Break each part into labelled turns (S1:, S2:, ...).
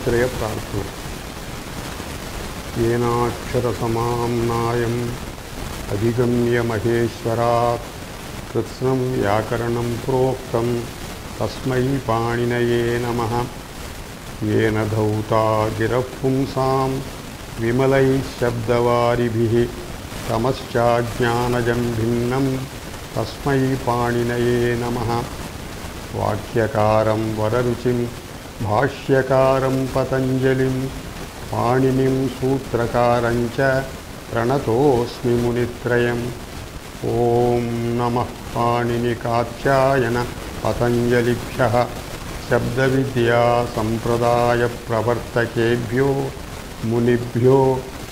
S1: गायत्रय प्रार्थना। येनाक्षरसमाम्नायम् अधिगम्य महेश्वरात् कृत्स्नं व्याकरणं प्रोक्तं तस्मै पाणिनये नमः। येन धौता गिरः पुंसां विमलैः शब्दवारिभिः तमश्चाज्ञानजं भिन्नं तस्मै पाणिनये नमः। वाक्यकारं वररुचिं भाष्यकारं पतञ्जलिं पाणिनिं सूत्रकारं च प्रणतोऽस्मि मुनित्रयम्। ॐ नमः पाणिनिकात्यायन पतञ्जलिभ्यः शब्दविद्या संप्रदायप्रवर्तकेभ्यो मुनिभ्यो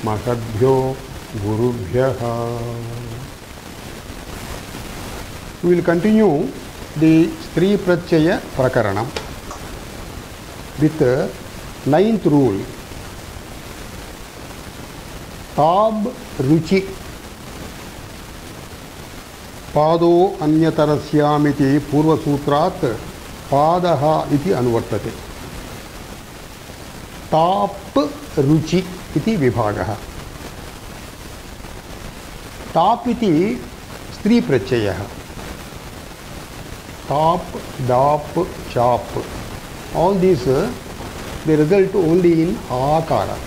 S1: महद्भ्यो गुरुभ्यः। We will continue the Stri Pratyaya Prakaranam with the 9th rule. Tab Ruchi Pado Anyatarasyamiti Purva Sutrat Padaha iti Anuvartate. Tap Ruchi iti Vibhagaha. Tap iti Stri Pratyayah. Tap, dap, chap. All these they result only in akara.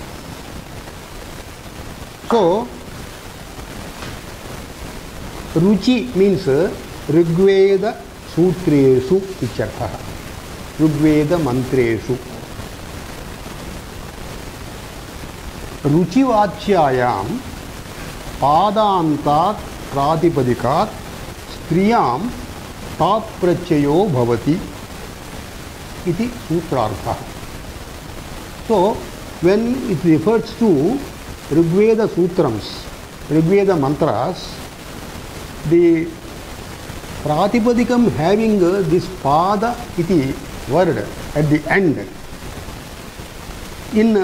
S1: So Ruchi means Rigveda Sutreshu ityartha. Rigveda Mantreshu. Ruchivachyayam Padantat Pratipadikat Striyam Tat Prachayo Bhavati iti Sutrartha. So when it refers to Rigveda Sutrams, Rigveda Mantras, the Pratipadikam having this Pada iti word at the end. In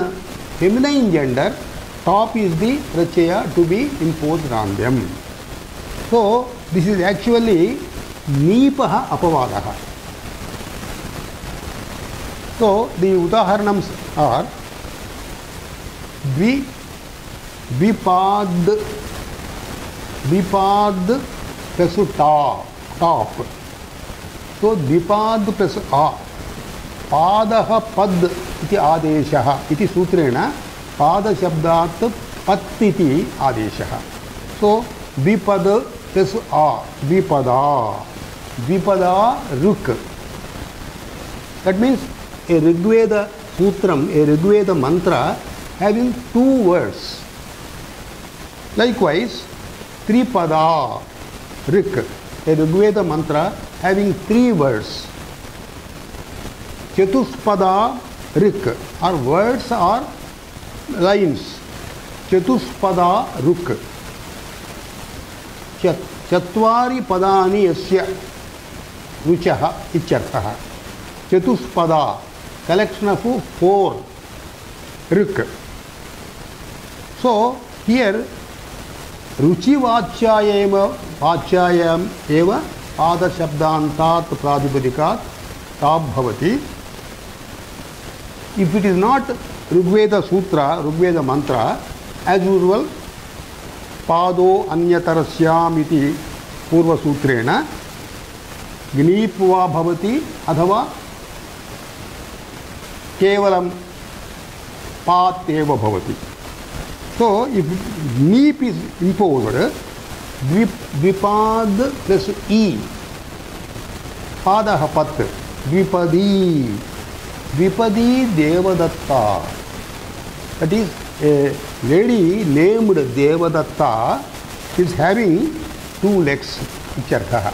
S1: feminine gender, top is the Prachaya to be imposed on them. So this is actually Nipaha Apavadaha. So the Udaharanams are Vipad plus top. So Vipad plus A. Padaha Pad iti Adeshaha iti Sutrena Pada Shabdat Pat iti Adeshaha. So Vipada plus A. Vipada Ruk. That means a Rigveda Sutram, a Rigveda Mantra having two words. Likewise, Tripada Rik, a Rigveda Mantra having three words. Chatuspada Rik, our words are lines. Chatuspada Ruk. Chatvari Padani Yasya Ruchaha Ityarthaha. Chatuspada, collection of four. Rik. So here Ruchi Vachyayam eva Pada Shabdantat Pradipadikat Tab Bhavati. If it is not Rigveda Sutra, Rigveda Mantra, as usual, Pado Anyatarasyam iti Purva Sutrena Gnipva Bhavati Adhava Kevalam Pat eva Bhavati. So if Nip is imposed, Vipad plus E, Padaha Pat, Vipadi Devadatta. That is, a lady named Devadatta is having two legs, Ichartha.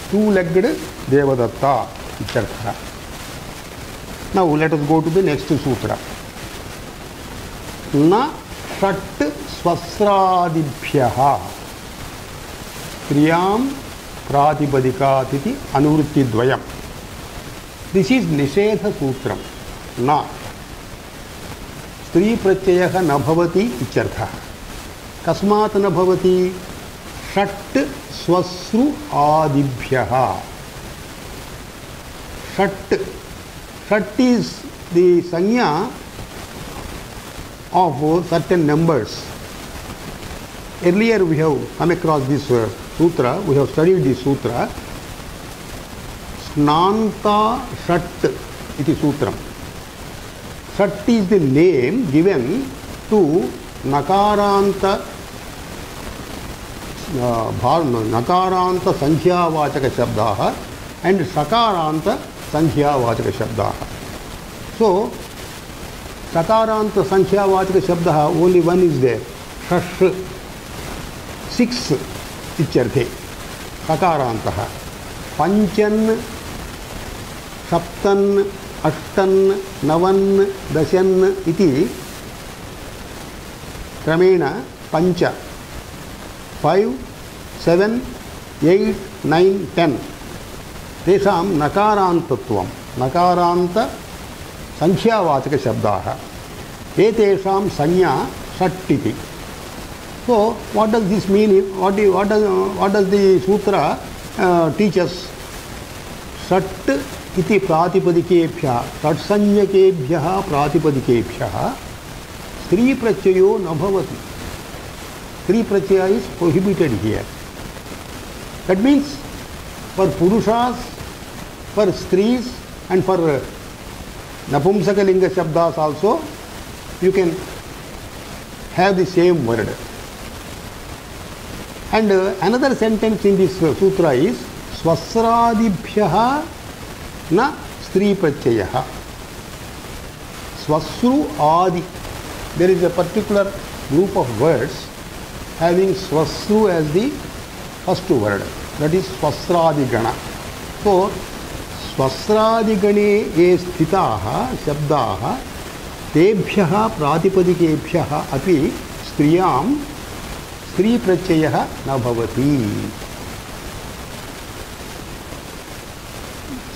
S1: Two-legged Devadatta, Ichartha. Now let us go to the next sutra. Na Shat Swasradibhyaha Striyam Pratipadikatiti Anuvritti Dvayam. This is Nishedha Sutram. Na Stri Prachayaha na bhavati ityartha. Kasmat na bhavati Shat Swasru Adibhyaha. Shat is the sanya of certain numbers. Earlier we have come across this sutra, we have studied this sutra. Snanta Shat iti sutram. Shat is the name given to Nakaranta Nakaranta Sankhya-vachaka Shabdaha and Sakaranta Sankhya-vachaka Shabdaha. So, Sakaranta Sankhya-vachaka Shabdaha, only one is there. Shash, 6 ityarthe. Sakarantaha. Panchan, Saptan, Ashtan, Navan, Dasyan iti Kramena Pancha. 5, 7, 8, 9, 10. Tesam Nakarantatvam. Nakaranta Sankhya-vachaka Shabdaha. Etesham Sanya Shattiti. So, what does this mean? What does the sutra teach us? Shat iti pratipadikebhya, Shatsanyakebhya pratipadikebhya, Sri prachayo na bhavati. Sri prachaya is prohibited here. That means for Purushas, for Stris and for Napumsakalinga Shabdas also, you can have the same word. And another sentence in this sutra is Swasradibhyaha na Stri prachayaha. Swasru Adi. There is a particular group of words having Swasru as the first word. That is Swasradigana. So, Swasradigane ye sthitaha shabdaha tebhyaha pratipadikebhyaha api striyam Stri prachayaha na bhavati.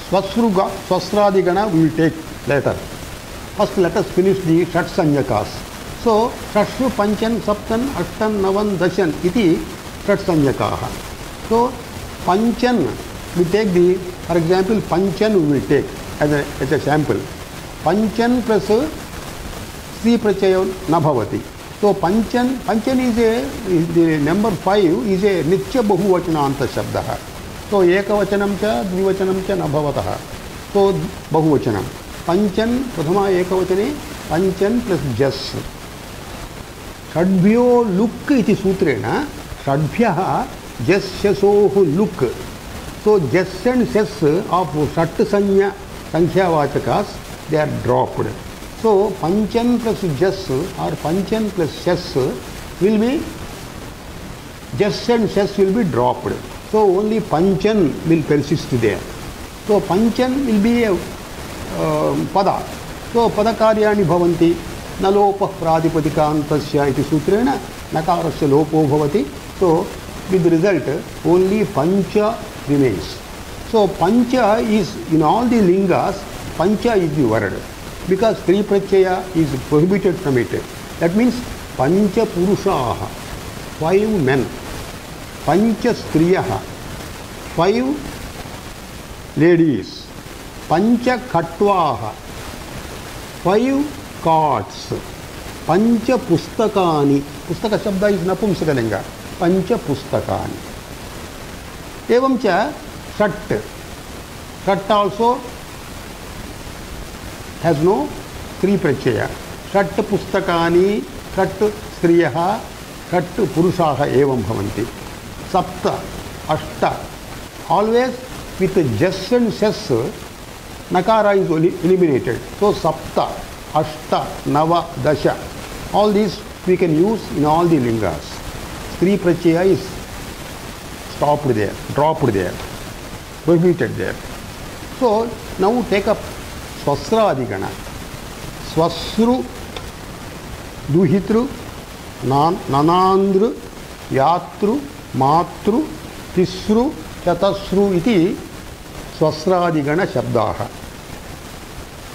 S1: Swasradigana we will take later. First let us finish the Shat Sanyakas. So, Shashru, Panchan, Saptan, Ashtan, Navan, Dasyan iti Shat Sanyakaha. So, Panchan, we take the, for example, Panchan we will take as a sample. Panchan plus Sri Prachaya na bhavati. So, Panchan is the number 5 is a Nitya Bahuvachananta Shabdaha. So, Ekavachanam cha, Dvivachanam cha na bhavataha. So, Bahuvachanam. Panchan, Prathama Ekavachane, Panchan plus Jas. Shadbhyo Luk iti sutrena, Shadbhyaha Jasyasohu Luk. So, Jas and Sas of Shat Sanya Sankhya-vachakas, they are dropped. So, Panchan plus Jas or Panchan plus Sas will be, Jas and Sas will be dropped. So, only Panchan will persist there. So, Panchan will be a pada. So, Padakaryani bhavanti, nalopah pratipadikaantasya iti sutrena, nakarasya lopo bhavati. So, with the result, only Pancha remains. So, Pancha is, in all the lingas, Pancha is the word. Because Sri Prachaya is prohibited from it. That means Pancha Purushaha, 5 men. Pancha Striyaha, 5 ladies. Pancha Khatvaha, 5 cards. Pancha Pustakani. Pustaka Shabda is Napumsakalinga. Pancha Pustakani. Evam cha Shat. Shat also has no Sri Prachaya. Shat Pustakani, Shat Striyaha, Shat Purushaha evam bhavanti. Sapta, Ashta. Always with Jas and Sas, Nakara is eliminated. So, Sapta, Ashta, Nava, Dasha. All these we can use in all the lingas. Sri Prachaya is stopped there, dropped there, prohibited there. So, now take up Swasradigana. Swasru, Duhitru, Nanandru, Yatru, Matru, Tisru, Chatasru iti Swasradigana Shabdaha.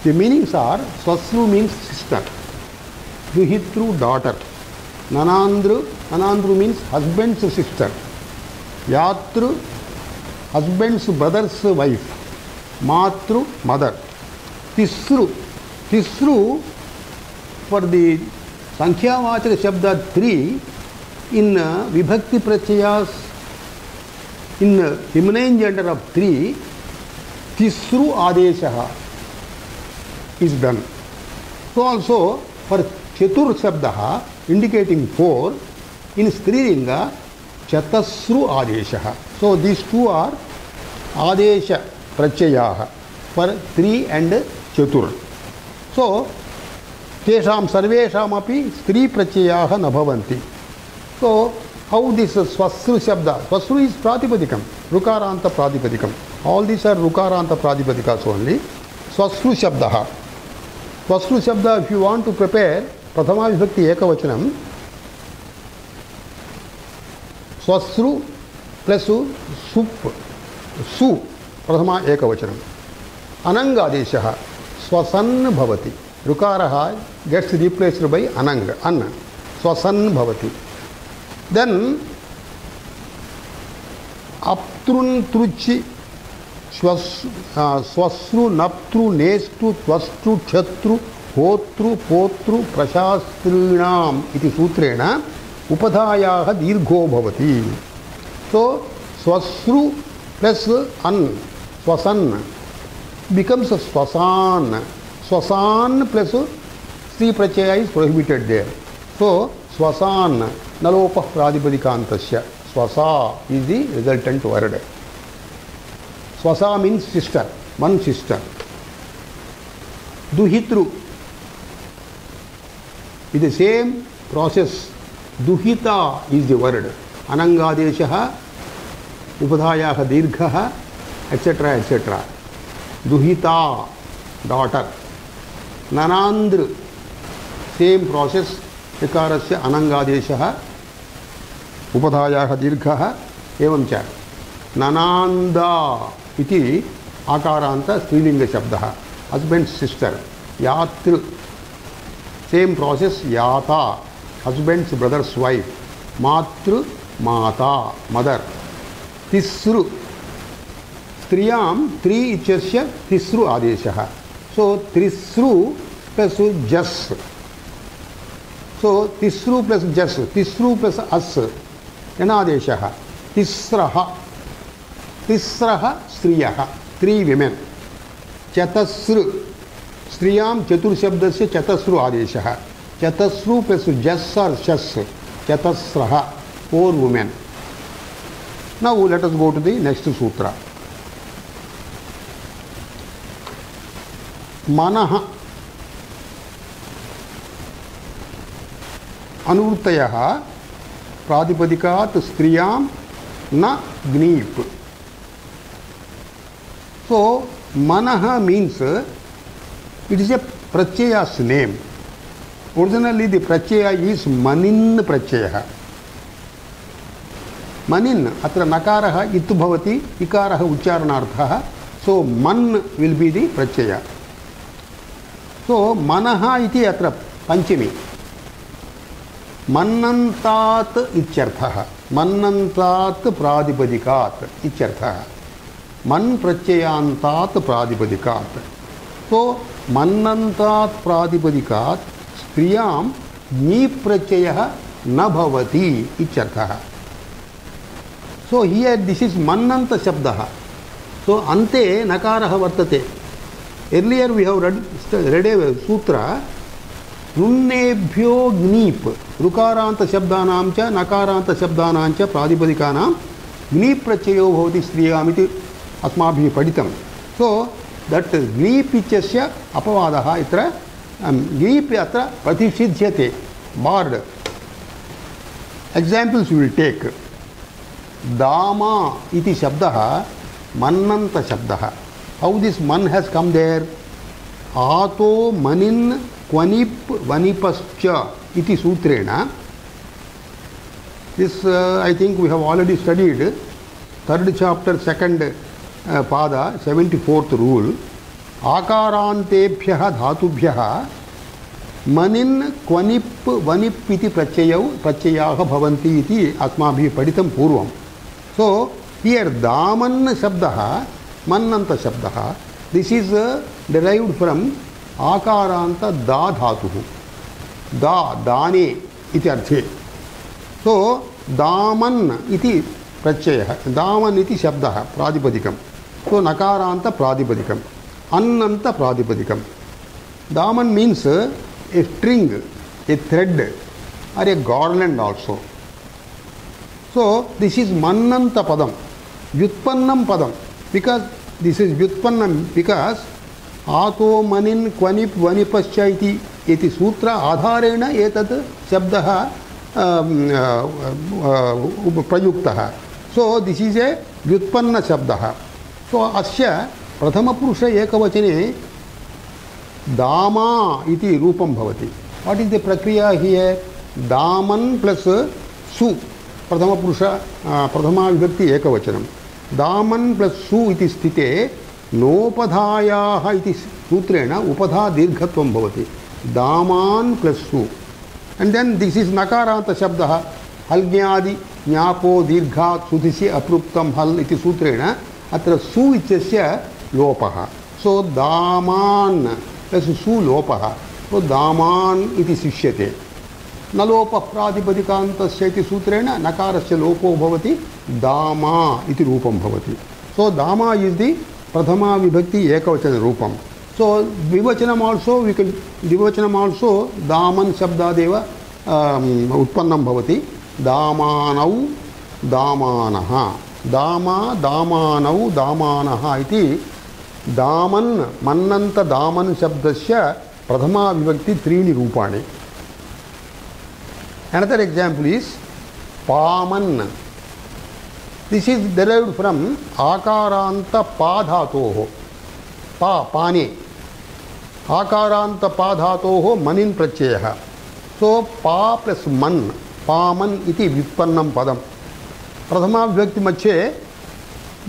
S1: The meanings are, Swasru means sister, Duhitru daughter, Nanandru means husband's sister, Yatru husband's brother's wife, Matru mother, Tisru for the Sankhya-vachaka Shabda 3 in Vibhakti Pratyayas in feminine gender of 3, Tisru Adeshaha is done. So also for Chatur Shabdaha indicating 4, in Strilinga Chatasru Adeshaha. So these two are Adesha Prachayaha for 3 and Chatur. So Tesham Sarvesham api Stri Prachayaha Nabhavanti. So how this Swasru Shabda? Swasru is Pratipadikam, Rukaranta Pratipadikam. All these are Rukaranta Pratipadikas only. Swasru Shabdaha. Swasru Shabda, if you want to prepare Prathama Vibhakti Ekavachanam, Swasru plus Sup, Su, Prathama Ekavachanam. Anangadeshaha, Swasan Bhavati. Rukaraha gets replaced by Anang, An. Swasan Bhavati. Then Aptrun Truchi Swasru Naptru Nestu Twastru Chatru Hotru Potru Prashastrinam iti sutrena Upadhayaha Dirgho Bhavati. So Swasru plus An, Swasan becomes Swasan. Swasan plus Sri Prachaya is prohibited there. So Swasan Nalopah Pradipadikantasya. Swasa is the resultant word. Swasa means sister, one sister. Duhitru is the same process. Duhita is the word. Anangadeshaha, Upadhayaha Dirghaha, etc. etc. Duhita, daughter. Nanandr, same process. Vikarasya Anangadeshaha, Upadhayaha Dirghaha, Evamcha. Nananda iti Akaranta Strilinga Shabdaha. Husband's sister. Yatru, same process. Yata, husband's brother's wife. Matru, Mata, mother. Tisru, Striyam, 3 ichasya, Tisru Adeshaha. So Tisru plus Jas. So Tisru plus Jas, Tisru plus As, Yanadeshaha. Tisraha, Tisraha Striyaha, 3 women. Chatasru, Striyam Chatur Shabdasya Chatasru Adeshaha. Chatasru plus Jas or Shas, Chatasraha, 4 women. Now let us go to the next sutra. Manaha Anurtayaha Pradipadikat Striyam Na Gnip. So Manaha means it is a Prachaya's name. Originally the Prachaya is Manin Prachayaha. Manin, atra nakaraha itu bhavati, ikaraha uchcharanarthaha. So man will be the Prachaya. So manaha iti atra panchami. Mannantat ityarthaha. Mannantat pradipadikat ityarthaha. Man prachayantat pradipadikat. So mannantat pradipadikat striyam ni prachayaha na bhavati ityarthaha. So here this is mannanta shabdaha. So ante nakaraha vartate. Earlier we have read a sutra. Nunnebhyo gnip. Rukaranta shabdanam cha nakaranta shabdanam cha pradipadikanam gnip prachayo bhavati striyamiti asmabhi paditam. So that gnip ichasya apavadaha itra gnip atra pratishidyate. Barred. Examples we will take. Dama iti shabdaha mannanta shabdaha. How this man has come there? Ato manin kvanip vanipascha iti sutrena. This I think we have already studied. 3rd chapter 2nd pada 74th rule. Akarantebhyaha dhatubhyaha manin kvanip vanip iti prachayaha bhavanti iti asmabhi paditam purvam. So here daman shabdaha mannanta shabdaha. This is derived from akaranta da dhatuhu. दाने इति अर्थे. सो दामन् इति प्रत्ययः, दामन् इति शब्दः प्रातिपदिकं. सो नकारान्त प्रातिपदिकम्, अन्नन्त प्रातिपदिकं. दामन् means a string, a thread or a garland also. So this is mannanta padam, vyutpannam padam, because this is vyutpannam because आतो मनिन् क्वनिप् वनिपश्च इति सूत्र आधारेण एतत् शब्दः प्रयुक्तः. सो दिस् इस् ए व्युत्पन्न शब्दः. सो अस्य प्रथमपुरुष एकवचने दामा इति रूपं भवति. वाट् इस् द प्रक्रिया हियर्? दामन् प्लस् सु, प्रथमपुरुष प्रथमा विभक्ति एकवचनं. दामन् प्लस् सु इति स्थिते नोपधायाः इति सूत्रेण उपधा दीर्घत्वं भवति. दामान् प्लस् सु. एंड देन दिस इज नकारांत शब्दः. हल्ज्ञादि ज्ञापो दीर्घात् सुधिसि अपृक्तं हल् इति सूत्रेण अत्र सु इत्यस्य लोपः. सो दामान् प्लस् सु लोपः. सो दामान् इति शिष्यते. न लोप प्रातिपदिकान्तस्य इति सूत्रेण नकारस्य लोपो भवति. दामा इति रूपं भवति. सो दामा इज द प्रथमा विभक्ति एकवचन रूपम. सो द्विवचनम आल्सो वी कैन, द्विवचनम आल्सो दामन् शब्दादेव उत्पन्नं भवति. दामानौ दामानः, दामा दामानौ दामानः इति दामन् मन्नन्त दामन् शब्दस्य प्रथमा विभक्ति त्रीणि रूपाणि. Another example is पामन्. This is derived from आकारान्त पा धातोः. पा पाने आकारान्त पा धातोः मनिन् प्रत्ययः. सो पा प्लस मन्, पामन् इति व्युत्पन्नं पदं. प्रथमा विभक्ति मध्ये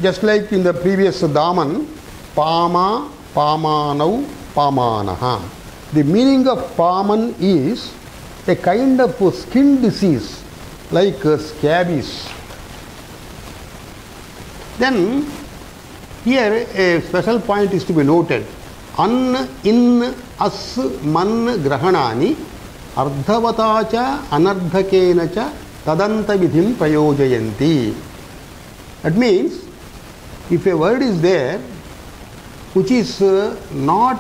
S1: just like in the previous दामन्, Pama पामानौ पामानः. The meaning of पामन् is a kind of skin disease like scabies. Then here a special point is to be noted. An, in, as, man grahanani ardhavata cha anardhakena cha tadanta vidhim prayojayanti. That means if a word is there which is not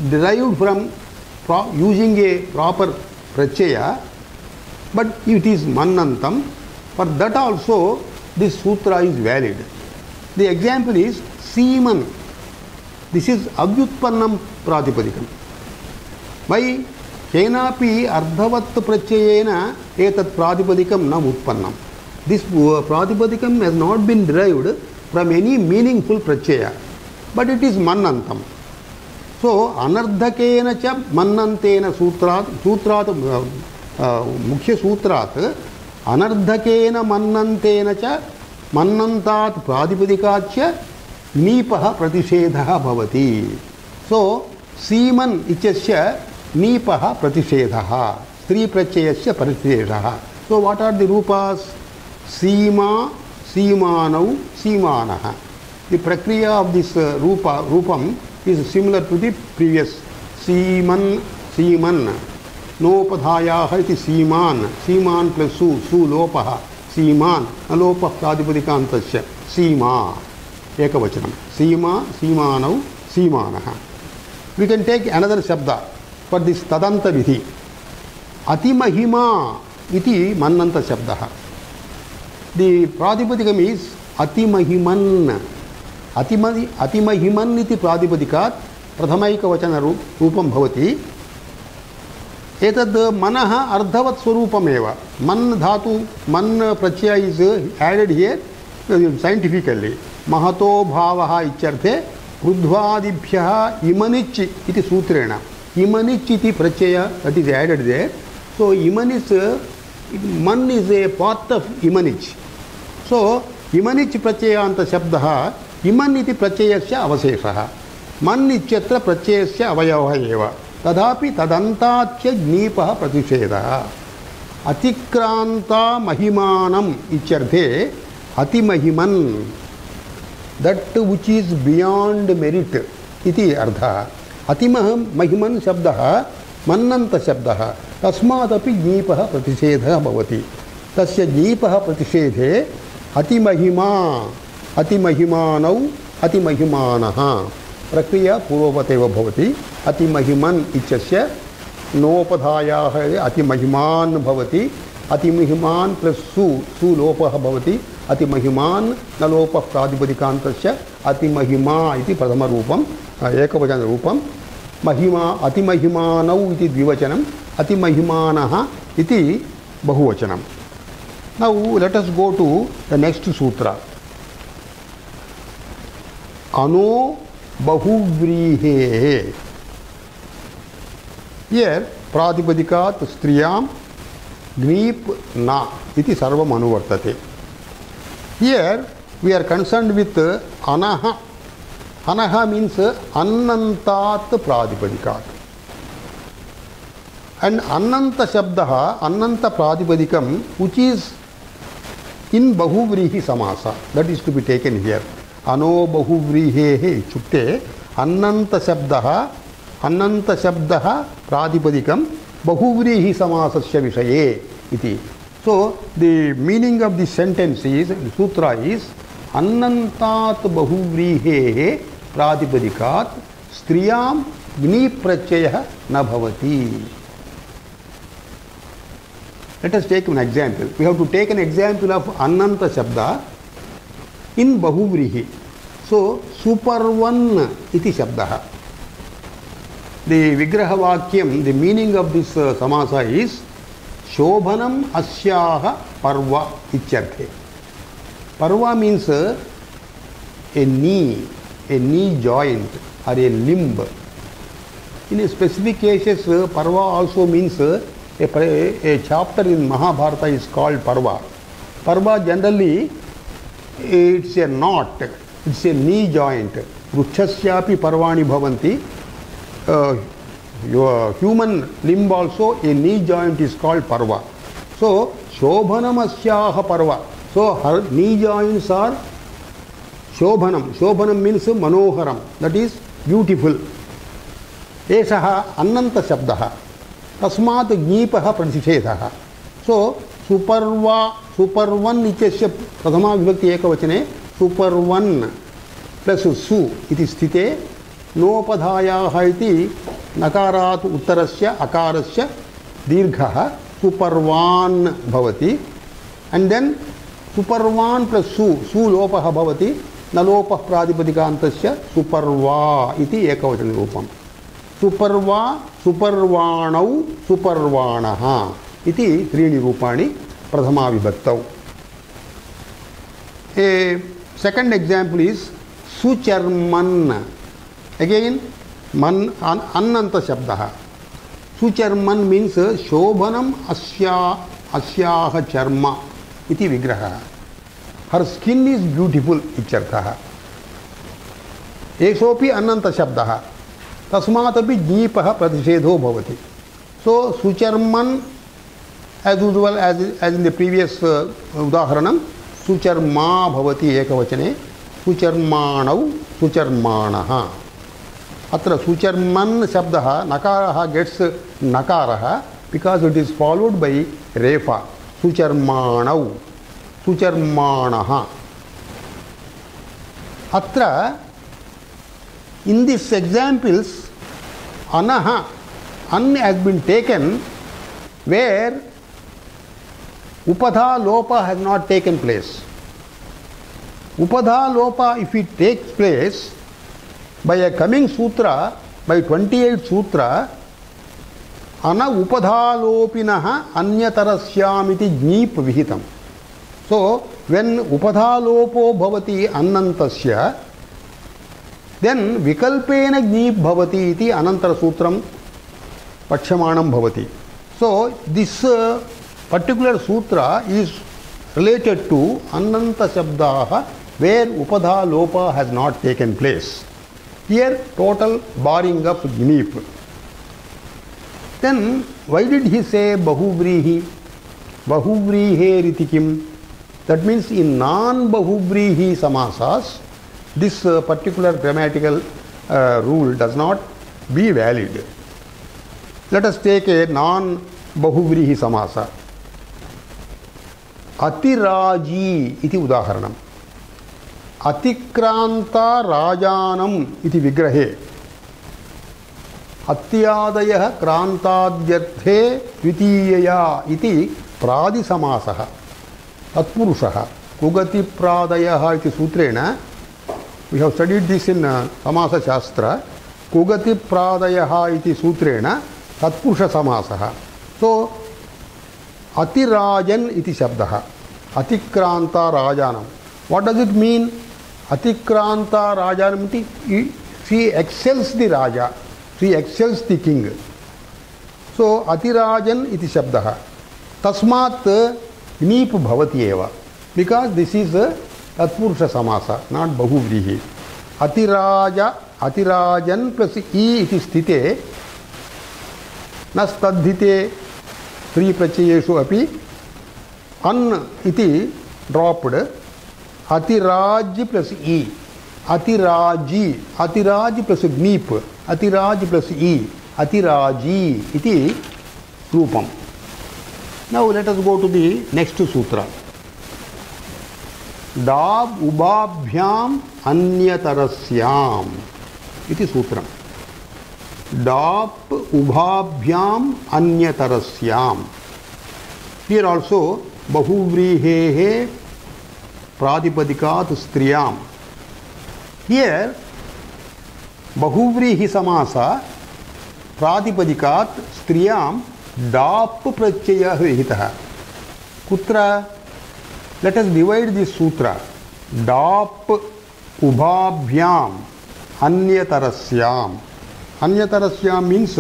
S1: derived from using a proper pratyaya, but it is mannantam, for that also this sutra is valid. The example is seman. This is avyutpannam pratipadikam. By kenapi ardhavat pratyayena etat pratipadikam na utpannam. This pratipadikam has not been derived from any meaningful pratyaya, but it is mannantam. So anardhakena cha mannantena sutrat, मुख्य सूत्रात् अनर्धकेन मन्नन्तेन च मन्नन्तात् प्रातिपदिकाच्च नीपः प्रतिषेधः भवति. सो सीमन् इत्यस्य नीपः प्रतिषेधः, स्त्री प्रत्ययस्य प्रतिषेधः. So what are the रूपास्? सीमा, सीमानौ, सीमानः. द प्रक्रिया ऑफ दिस रूपम is similar to the previous. सीमन्, सीमन्. नोपधायाः इति सीमान्, सीमान् प्लस सु, सु लोपः, सीमान्. अलोपः प्रातिपदिकान्तस्य सीमा एकवचनं. सीमा, सीमानौ, सीमानः. We can take another shabda for this tadanta vidhi. Atimahima iti mannanta shabdah. The pratipadikam is atimahiman. Atimahiman iti pratipadikaत् प्रथमैकवचन रूपं भवति. एतद् मनः अर्धवत् स्वरूपमेव. मन धातु, मन प्रत्यय is added here scientifically. Mahato भावः इत्यर्थे ऊर्ध्वादिभ्यः इमनिच् इति सूत्रेण इमनिच् इति प्रत्यय that is added there. So imanis, man is a part of imanich. So imanich प्रत्ययान्त शब्दः इमन् इति प्रत्ययस्य अवशेषः. मन इत्यत्र प्रत्ययस्य अवयवः एव. तथापि तदन्ताच्च नीपः प्रतिषेधः. अतिक्रान्ता महिमानम् इत्यर्थे अतिमहिमन्, that which is beyond merit इति अर्थः. अतिमहिमन् शब्दः मन्नन्तशब्दः तस्मादपि ज्ञीपः प्रतिषेधः भवति तस्य ज्ञीपः प्रतिषेधे अतिमहिमा अतिमहिमानौ अतिमहिमानः प्रक्रिया पूर्ववतेव भवति अतिमहिमन् इत्यस्य नोपधायाः अतिमहिमान् भवति अतिमहिमान् प्लस सु लोपः भवति अतिमहिमान् न लोपः प्रातिपदिकान्तस्य अतिमहिमा इति प्रथमरूपम् एकवचनरूपं महिमा अतिमहिमानौ इति द्विवचनम् अतिमहिमानः इति बहुवचनं. Now let us go to the next sutra. Ano bahuvrihe. Here pratipadikat striyam gnip na iti sarvam anuvartate. Here we are concerned with anaha. Anaha means annantat pratipadikat. And annanta shabdaha, annanta pratipadikam, which is in bahuvrihi samasa, that is to be taken here. Ano bahuvrihe chukte annanta shabdaha pratipadikam bahuvrihi samasasya vishaye iti. So the meaning of the sentence is, the sutra is, annantat bahuvrihe pratipadikat striyam gni prachayah na bhavati. Let us take an example. We have to take an example of annanta shabda in bahuvrihi. So supervan iti shabdaha. The vigraha vakyam, the meaning of this samasa is shobhanam asyaha parva ityarthe. Parva means a knee joint or a limb. In a specific cases, parva also means a chapter in Mahabharata is called Parva. Parva generally it's a knot, it's a knee joint. Vrukshasyapi parvani bhavanti. Your human limb also, a knee joint is called Parva. So Shobhanamasyaha Parva. So her knee joints are Shobhanam. Shobhanam means Manoharam, that is beautiful. Esaha Annanta Shabdaha. Tasmat Gnipaha Pradishedhaha. So supervan ityasya prathama vibhakti ekavachane supervan plus su iti sthite nopadhayaha iti nakarat uttarasya akarasya dirghaha supervan bhavati, and then supervan plus su lopaha bhavati nalopah pradipadikaantasya superva iti ekavachane rupam. Superva supervanau supervanaha iti त्रीणि रूपाणि प्रथमा विभक्तौ. A second example is sucharman. Again man annanta shabdaha. Sucharman means shobhanam asyaha charma iti vigraha. Her skin is beautiful ityarthaha. Esopi annanta shabdaha. Tasmatapi jnipaha pratishedho bhavati. So sucharman, as usual, as in the previous udaharanam, sucharma bhavati ekavachane sucharmanau sucharmanaha. Atra sucharman shabdaha nakaraha gets nakaraha because it is followed by refa. Sucharmanau sucharmanaha. Atra in these examples anaha, an has been taken where upadha lopa has not taken place. Upadha lopa, if it takes place by a coming sutra, by 28th sutra, ana upadha lopinaha anyatarasyamiti jnip vihitam. So when upadha lopo bhavati annantasya, then vikalpena jnip bhavati iti anantara sutram pakshamanam bhavati. So this particular sutra is related to annanta shabdaha where upadha lopa has not taken place. Here total barring of gnip. Then why did he say bahuvrihi? Bahuvrihe ritikim. That means in non-bahuvrihi samasas, this particular grammatical rule does not be valid. Let us take a non-bahuvrihi samasa. Atiraji iti udaharanam. Atikranta rajanam iti vigrahe. Atyadayah krantadyarthe dvitiyaya iti pradi samasaha. Tatpurushaha. Kugati pradayah iti sutrena. We have studied this in Samasa Shastra. Kugati pradayah iti sutrena tatpurusha samasaha. So, Atirajan iti shabdaha. Atikranta rajanam. What does it mean? Atikranta rajanam iti, she excels the raja. She excels the king. So, Atirajan iti shabdaha. Tasmat Gneep bhavati eva. Because this is a Tatpurusha samasa, not Bahuvrihi. Atirajan plus E iti sthite nastadhite three prachayeshu api an iti dropped. Atiraj plus E. Atiraj plus Gneep. Atiraj plus E. Atiraji iti rupam. Now let us go to the next sutra. Dab ubabhyam anyatarasyam iti sutram. Dab ubabhyam anyatarasyam. Here also bahuvrihehe pradipadikat striyam. Here bahuvrihi samasa pradipadikat striyam dap prachaya vihitaha. Kutra? Let us divide this sutra. Dap ubhabhyam anyatarasyam. Anyatarasyam means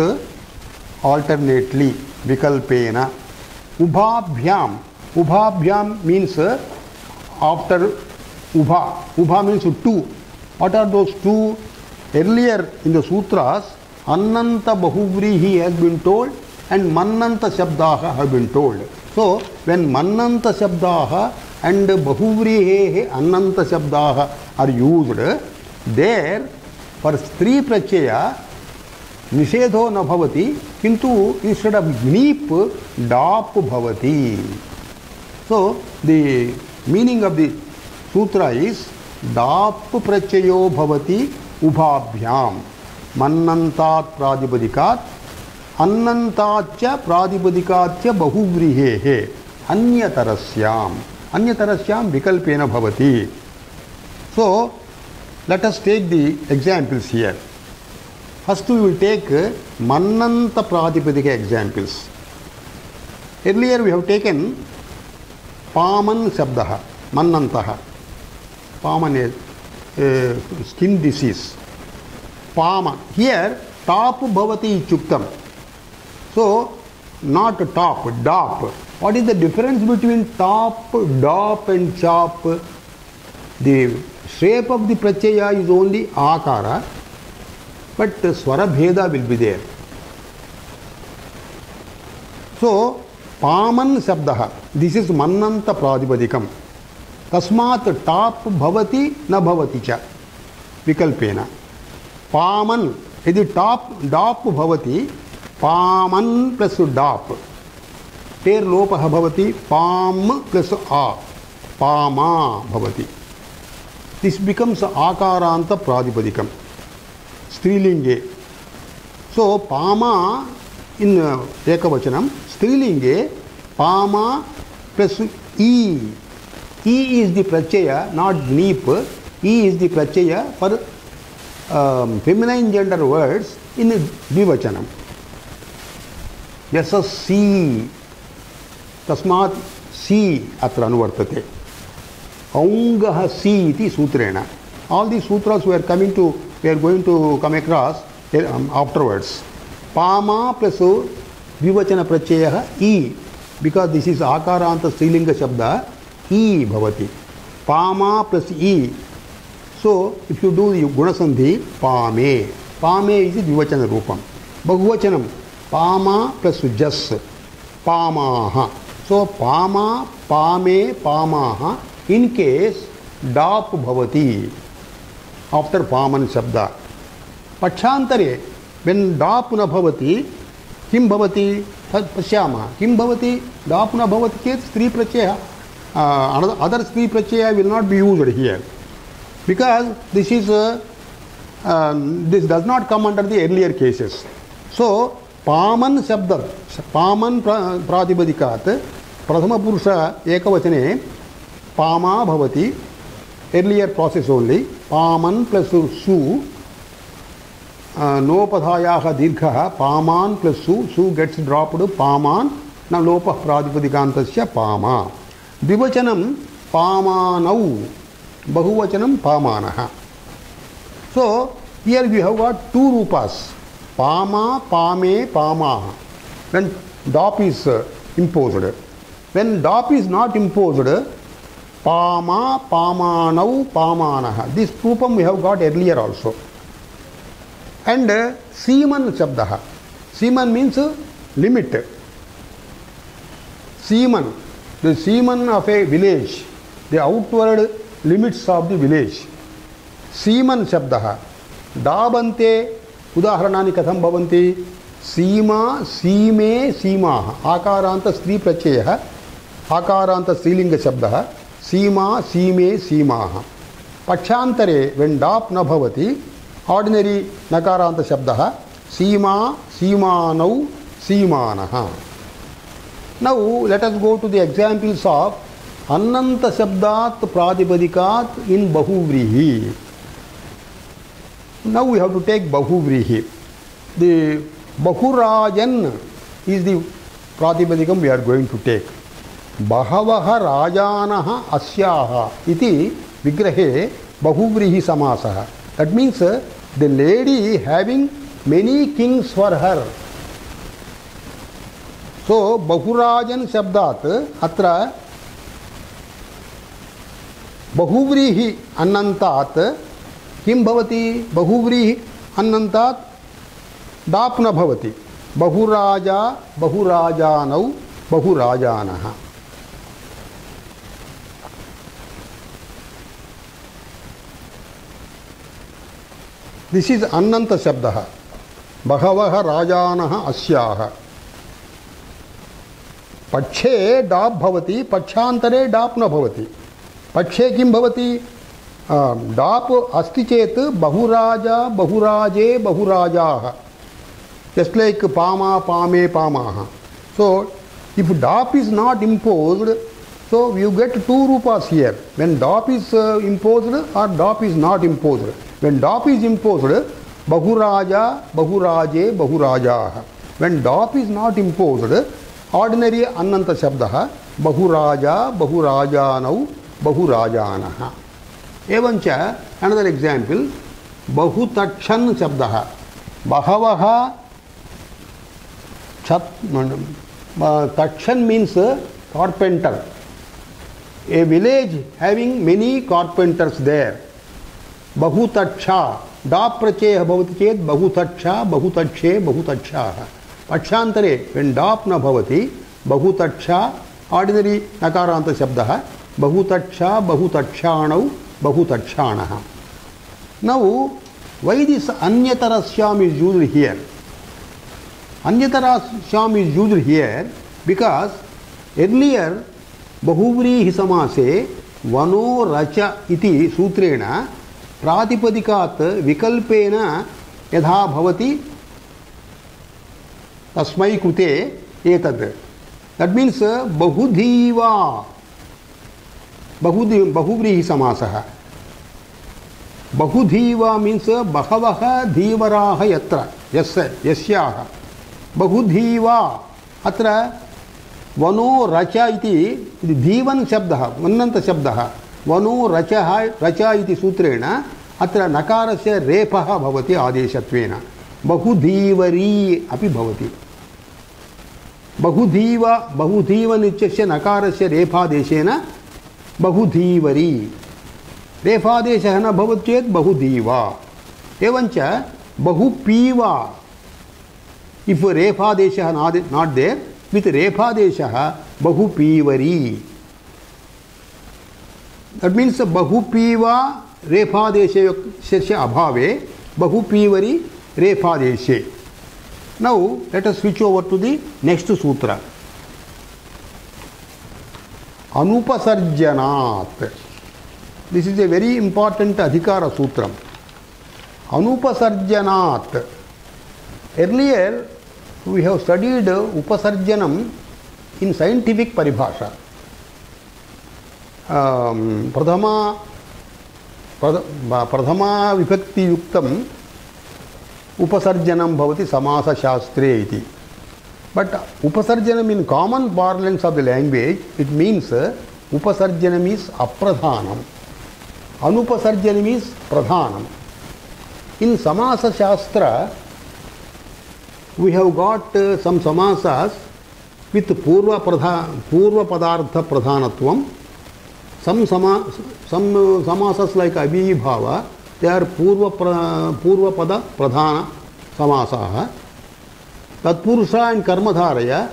S1: alternately, vikalpena. Ubhabhyam. Ubhabhyam means after ubha. Ubha means two. What are those two? Earlier in the sutras, Annanta Bahuvrihi has been told and Mannanta Shabdaha have been told. So, when Mannanta Shabdaha and Bahuvrihe Annanta Shabdaha are used, there for Stri Prachaya Nishedho na bhavati, kintu instead of Gneep, Dap bhavati. So, the meaning of the sutra is Dap Prachayo bhavati Ubhabhyam Mannantat Pradipadikat Annantatcha Pradipadikatcha Bahuvrihehe Anyatarasyam. Anyatarasyam Vikalpena bhavati. So, let us take the examples here. First we will take Mannanta Pradipadika examples. Earlier we have taken Paman Shabdaha, Mannantaha. Paman is skin disease. Pama. Here, top bhavati chuktam. So, not top, dap. What is the difference between top, dap and chop? The shape of the prachaya is only akara, but swara bheda will be there. So, Paman Shabdaha. This is Mannanta Pradipadikam. Tasmat top bhavati na bhavati cha. Vikalpena. Paman. Yadi top dap bhavati. Paman plus dap. Ter lopaha bhavati. Pam plus a. Pama bhavati. This becomes akaranta pradipadikam. Strilinge. So, Pama in Ekavachanam. Strilinge. Pama plus E. E is the prachaya, not Gneep. E is the prachaya for feminine gender words in Dvivachanam. Yasa C. Tasmat C atra anuvartate. Aungaha C iti sutrena. All these sutras we are going to come across afterwards. Pama plus Dvivachana prachaya E. Because this is Akaranta Strilinga Shabda. E bhavati. Pama plus E. So, if you do the Gunasandhi, Pame. Pame is the Dvivachana Rupam. Bahuvachanam. Pama plus Jas. Pamaha. So, Pama, Pame, Pamaha. In case, Dap bhavati. After Paman Shabda. Pachantare. When Dap na bhavati, किं भवति तत् पश्यामः. किं भवति? डाप् न भवति चेत् स्त्री प्रत्ययः, अदर् स्त्री प्रत्यय will not be used here because this does not come under the earlier cases. So पामन शब्द, पामन प्रातिपदिकात् प्रथम पुरुष एकवचने पामा भवति. earlier process only. पामन प्लस सु, नोपधायाः दीर्घः पामान प्लस सु gets dropped पामान, न लोपः प्रातिपदिकान्तस्य पामा. द्विवचनं पामानौ, बहुवचनं पामानः. So here we have got two rupas, pama, pame, pamaha. When dop is imposed. When dop is not imposed, pama, pamanau, pamanaha. This rupam we have got earlier also. And seman shabdaha. Seman means limit. Seman, the seman of a village, the outward limits of the village. Semen शब्दः. डाबन्ते उदाहरणानि कथं भवन्ति? सीमा, सीमे, सीमाः. आकारान्त स्त्री प्रत्ययः, आकारान्त स्त्रीलिंग शब्दः. सीमा, सीमे, सीमाः. पक्षान्तरे when डाप् न भवति, ऑर्डिनरी नकारान्त शब्दः सीमा, सीमानौ, सीमानः. Now let us go to the examples of अन्नंत शब्दात् प्रातिपदिकात् इन बहुव्रीहि. Now we have to take bahuvrihi. The bahurajan is the pratipadikam we are going to take. Bahavaha rajanaha asyaha iti vigrahe bahuvrihi samasaha. That means the lady having many kings for her. So bahurajan shabdat atra bahuvrihi annantat किं भवति? बहुव्रीहि अन्नन्तात् डाप् न भवति. बहुराजा, बहुराजानौ, बहुराजानः. This is अन्नन्त शब्दः. बहवः राजानः अस्याः. पक्षे डाप् भवति, पक्षान्तरे डाप् न भवति. पक्षे किं भवति? डाप अस्ति चेत बहुराजा, बहुराजे, बहुराजाः. Just like pama, pame, pamaha. So if dap is not imposed, so you get two rupas here. When dap is imposed or dap is not imposed. When dap is imposed, bahuraja, bahuraje, bahurajaah. When dap is not imposed, ordinary annanta shabdah bahuraja, bahurajanau, bahurajanah. एवंच another example, बहुतक्षन् शब्दः. बहवः तक्षन् means carpenter. A village having many carpenters there. बहुतक्षा, डाप् प्रत्ययः भवति चेत् बहुतक्षा, बहुतक्षे, बहुतक्षाः. पक्षान्तरे when डाप् न भवति, बहुतक्षा, ordinary नकारान्त शब्दः. बहुतक्षा, बहुतक्षाणौ, बहुतक्षाणः. Now, why this अन्यतरस्याम is used here? अन्यतरस्याम is used here because earlier बहुव्रीहि समासे वनो रच इति सूत्रेण प्रातिपदिकात् विकल्पेन यथा भवति तस्मै कृते एतद्. That means बहुधीवा, बहुव्रीहि समासः. बहुधीवा means बहवः धीवराः यत्र, यस्याः. बहुधीवा अत्र वनो रच इति धीवन शब्दः, वन्नन्त शब्दः. वनो रचः, रच इति सूत्रेण अत्र नकारस्य रेफः भवति आदेशत्वेन. बहुधीवरी अपि भवति. बहुधीव, बहुधीवन इत्यस्य नकारस्य रेफादेशेन बहुधीवरी. रेफादेशः न भवति चेत् बहुधीवा. एवंच बहुपीवा. इफ रेफादेशः not there, with रेफादेशः बहुपीवरी. That means बहुपीवा रेफादेशस्य अभावे बहुपीवरी रेफादेशे. Now let us switch over to the next sutra. Anupasarjanat. This is a very important Adhikara Sutram. Anupasarjanat. Earlier we have studied Upasarjanam in scientific paribhasha. Pradhama vibhakti yuktam Upasarjanam bhavati samasa shastre iti. But Upasarjanam in common parlance of the language, it means Upasarjanam is apradhanam. Anupasarjanam is pradhanam. In samasa shastra, we have got some samasas with purva padartha pradhanatvam. Some samasas like abhibhava, they are purva pada pradhana samasaha. Tatpurusha and karmadharaya,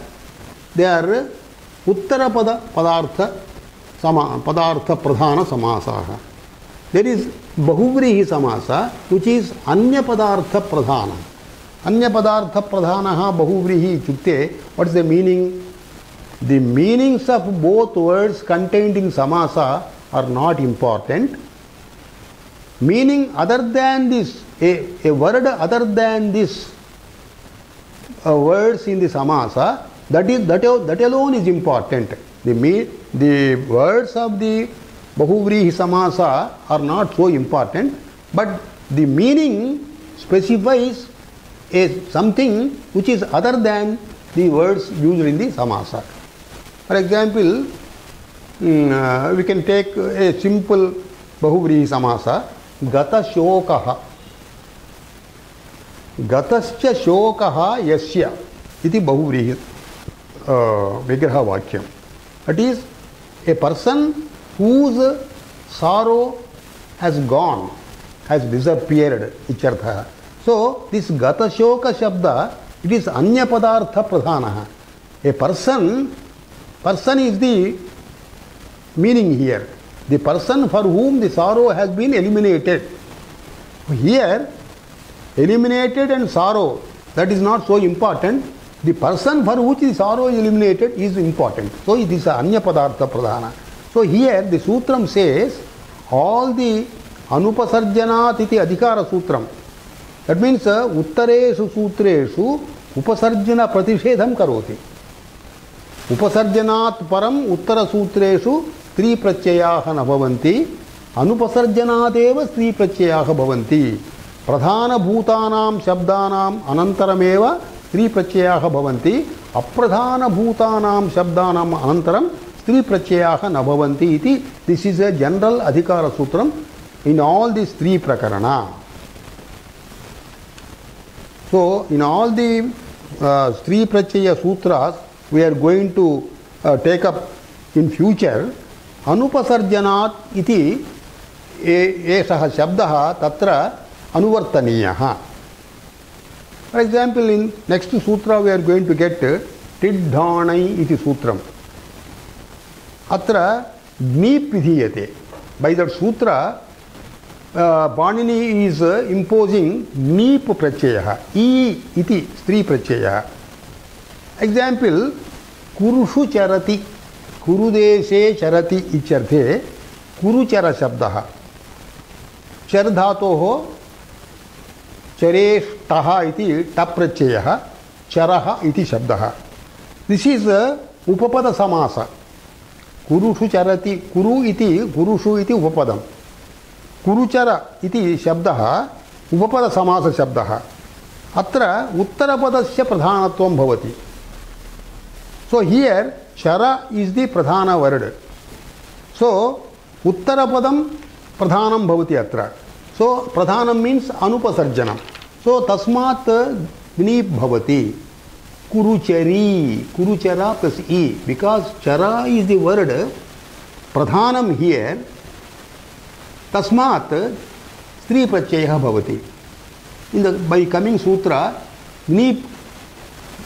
S1: they are uttara pada padartha pradhana samasaha. There is bahuvrihi samasa, which is anya padartha pradhana. Anya padartha pradhanaha bahuvrihi ityukte. What is the meaning? The meanings of both words contained in samasa are not important. Meaning other than this, a word other than this words in the samasa, that alone is important. The words of the bahuvrihi samasa are not so important, but the meaning specifies something which is other than the words used in the samasa. For example, we can take a simple bahuvrihi samasa, gata shokaha. Gatascha shokaha yasya iti bahuvrihi vigraha vakyam. That is, a person whose sorrow has gone, has disappeared, ichartha. So, this gata shoka shabda, it is anya padartha pradhanaha. A person is the meaning here. The person for whom the sorrow has been eliminated. Here, eliminated and sorrow, that is not so important. The person for which the sorrow is eliminated is important. So it is anya padartha pradhana. So here the sutram says all the anupasarjanat iti adhikara sutram. That means uttareshu sutreshu upasarjana pratishedham karoti. Upasarjanat param uttara sutreshu stri pratyayah na bhavanti. Anupasarjanat eva stri pratyayah bhavanti. Pradhana bhutanam shabdanam anantarameva stri pratyayah bhavanti. Apradhana bhutanam shabdanam anantaram stri pratyayah na bhavanti iti. This is a general adhikara sutram in all these three prakarana. So in all the stri pratyaya sutras we are going to take up in future. Anupasarjanat iti esah shabdah tatra anuvartaniyaha. For example, in next sutra we are going to get Tidhanai iti sutram. Atra Gnip vidhiyate. By that sutra, Panini is imposing Gnip pratyaya. E iti stri pratyaya. Example, Kurushu charati. Kurudeshe charati icharthe. Kuruchara shabdaha. Char dhatoho chareshtah iti tapratyayah. Charaha iti shabdaha. This is upapada samasa. Kurushu charati. Kuru iti kurushu iti upapadam. Kuruchara iti shabdaha upapada samasa shabdaha. Atra uttarapadasya pradhanatvam bhavati. So here chara is the pradhana word. So uttarapadam pradhanam bhavati atra. So pradhanam means anupasarjanam. So tasmat gnip bhavati. Kuruchari. Kuruchara plus e. Because chara is the word pradhanam here. Tasmat stri pratyayah bhavati. By coming sutra, gnip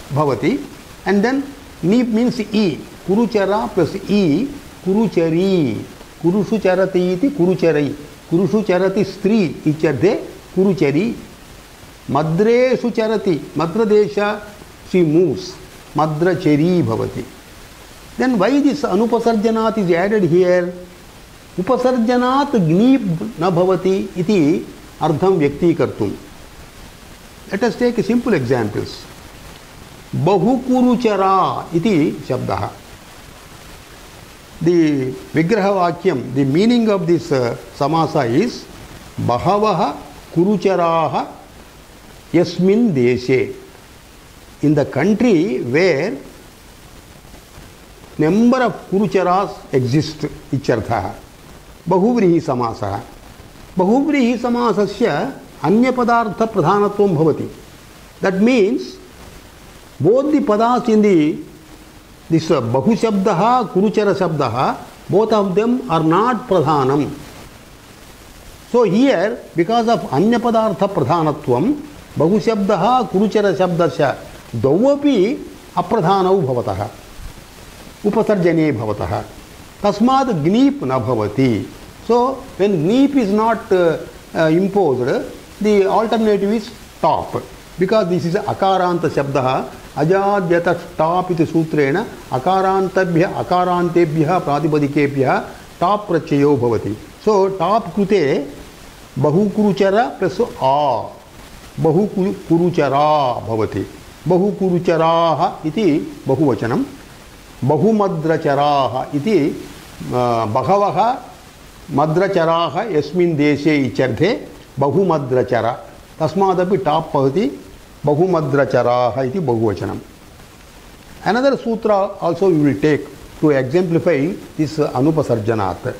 S1: bhavati, and then gnip means e. Kuruchara plus e. Kuruchari. Kurushu charati iti kurucharai. Kurushu charati stri icharthe kuruchari. मद्रेषु चरति, Madradesh she moves, madracheri bhavati. Then why this anupasarjanat is added here? Upasarjanat gneep na bhavati iti ardham vyakti kartum. Let us take simple examples. Bahukuruchara iti shabdaha. The vigraha vakyam, the meaning of this samasa is bahavaha kurucharaha yasmin deshe. In the country where number of kurucharas exist, ichartha. Bahuvrihi samasah. Bahuvrihi samasasya anya padartha pradhanatvam bhavati. That means both the padas in this bahu shabdaha, kuruchara shabdaha, both of them are not pradhanam. So here, because of anya padartha pradhanatvam, bahu shabdaha, kuruchara shabdasya dvapi apradhanau bhavatah. Upasarjane bhavatah. Tasmad gneep na bhavati. So when gneep is not imposed, the alternative is top. Because this is akaranta shabdaha, ajadyata top iti sutrena akarantabhya akarantebhya pratipadikebhya top prachayo bhavati. So top krute bahu kuruchara plus a bahu kuruchara bhavati. Bahu kurucharaha iti bahuvachanam. Bahu madracharaha iti bahavaha madracharaha yasmin deshe icharthe bahu madrachara. Tasmadapi top bhavati bahu madracharaha iti bahuvachanam. Another sutra also you will take to exemplify this anupasarjanat.